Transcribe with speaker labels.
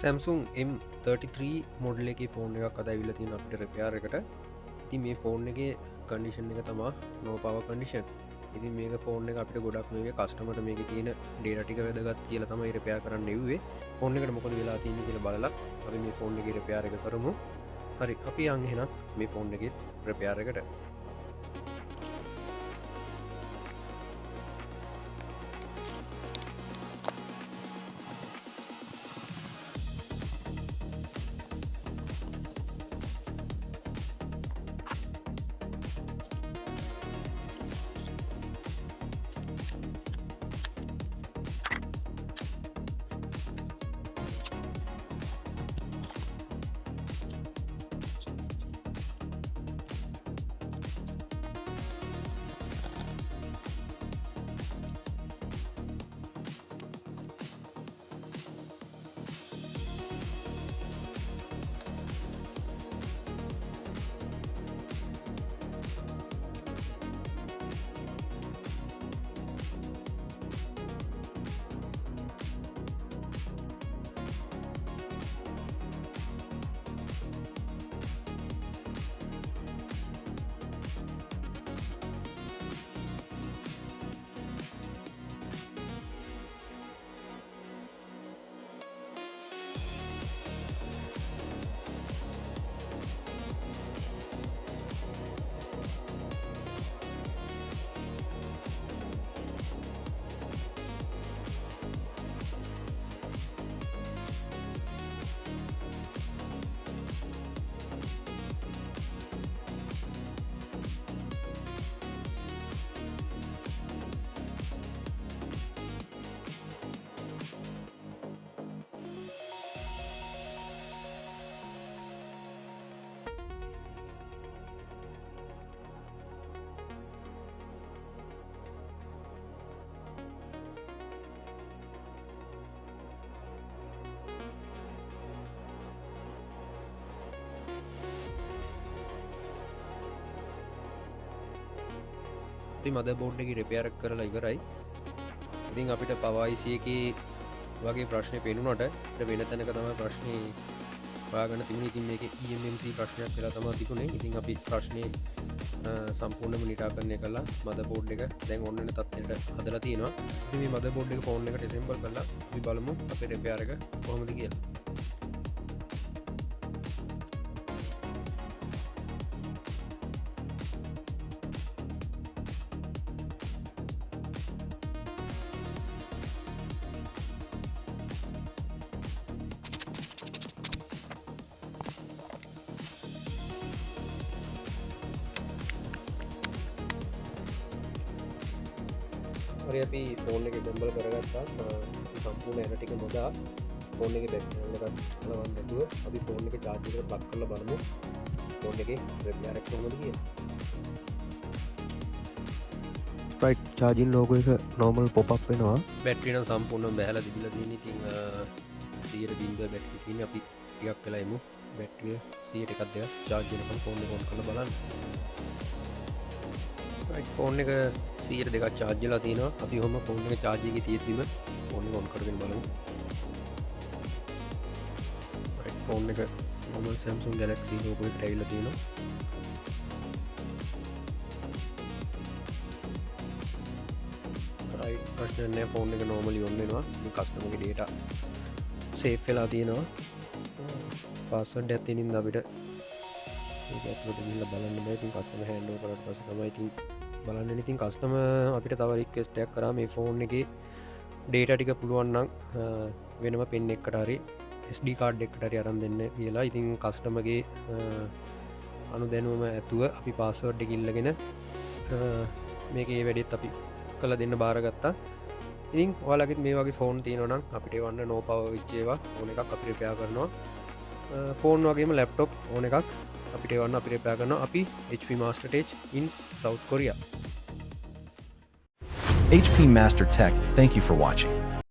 Speaker 1: Samsung M33 model එක phone එකක් අද ඇවිල්ලා තියෙන අපිට රිපෙයාර් එකට. ඉතින් මේ ෆෝන් එකේ කන්ඩිෂන් එක තමා no power condition. ඉතින් මේක ෆෝන් එක අපිට ගොඩක් මේ කස්ටමර්ට මේකේ තියෙන ඩේටා ටික වැදගත් කියලා තමයි රිපෙයාර් කරන්න ඉව්වේ. ෆෝන් එකට මොකද වෙලා තියෙන්නේ කියලා බලලා අපි මේ ෆෝන් එකේ රිපෙයාර් එක කරමු. හරි අපි යන් එහෙනම් මේ ෆෝන් එකේ රිපෙයාර් එකට. මද බෝඩ් එක රිපෙයාර් කරලා ඉවරයි. ඉතින් අපිට පවර් IC එකේ වගේ ප්‍රශ්නේ පේනුනට වෙන තැනක තමයි ප්‍රශ්නේ හොයාගන්න තිබුණේ. ඉතින් මේකේ eMMC ප්‍රශ්නයක් වෙලා තමයි තිබුණේ. ඉතින් අපි ප්‍රශ්නේ සම්පූර්ණයෙන්ම නිරාකරණය කළා. මද බෝඩ් එක දැන් ඔන්න වෙන තත්ත්වයට හදලා තියෙනවා. ඉතින් මේ මද බෝඩ් එක ෆෝන් එකට assemble කරලා අපි බලමු අපේ රිපෙයාර් එක කොහොමද කියලා. හරි අපි ෆෝන් එක assemble කරගත්තා. සම්පූර්ණ ඇන ටික මොදා ෆෝන් එකේ බැටරි එකත් ගලවන්න නැතුව අපි ෆෝන් එක charge එකට ප්ලග් කරලා බලමු ෆෝන් එකේ රිපෙයාර් එක කොහොමද කියලා. right charging logo එක normal pop up වෙනවා. බැටරි නම් සම්පූර්ණයෙන් බැහැලා තිබිලා තියෙන. ඉතින් 100% බැටරි තියෙන්නේ. අපි ටිකක් වෙලා එමු බැටරිය 100 එකක් දෙක charge වෙනකම් ෆෝන් එක on කරලා බලන්න. right ෆෝන් එක 100 දෙකක් charge වෙලා තියෙනවා. අපි ඔහොම ෆෝන් එක charge එකේ තියෙද්දිම ෆෝන් එක on කරගෙන බලමු. right ෆෝන් එක normal Samsung Galaxy logo එකට ඇවිල්ලා තියෙනවා. right ප්‍රශ්න නැහැ, ෆෝන් එක normally on වෙනවා. මේ customer ගේ data save වෙලා තියෙනවා. password එකක් තියෙනින්ද අපිට මේක ඇතුළට ගිහිල්ලා බලන්න බෑ. ඉතින් customer hand over කරලා පස්සේ තමයි ඉතින් බලන්න. ඉතින් කස්ටමර් අපිට තව රික්වෙස්ට් එකක් කරා මේ ෆෝන් එකේ ඩේටා ටික පුළුවන් නම් වෙනම පෙන් එකකට හරි SD කාඩ් එකකට හරි අරන් දෙන්න කියලා. ඉතින් කස්ටමර්ගේ අනුදැනුවම ඇතුව අපි පාස්වර්ඩ් එක ඉල්ලගෙන මේකේ වැඩේත් අපි කරලා දෙන්න බාරගත්තා. ඉතින් ඔයාලගෙත් මේ වගේ ෆෝන් තියෙනවා නම් අපිට වන්න no power වෙච්ච ඒවා ෆෝන් එකක් අපි රිපෙයාර් කරනවා. ෆෝන් වගේම ලැප්ටොප් ඕන එකක් අපිට වන්න අපි රිපෙයාර් කරනවා. අපි HP Master Tech in South Korea.
Speaker 2: HP Master Tech, thank you for watching.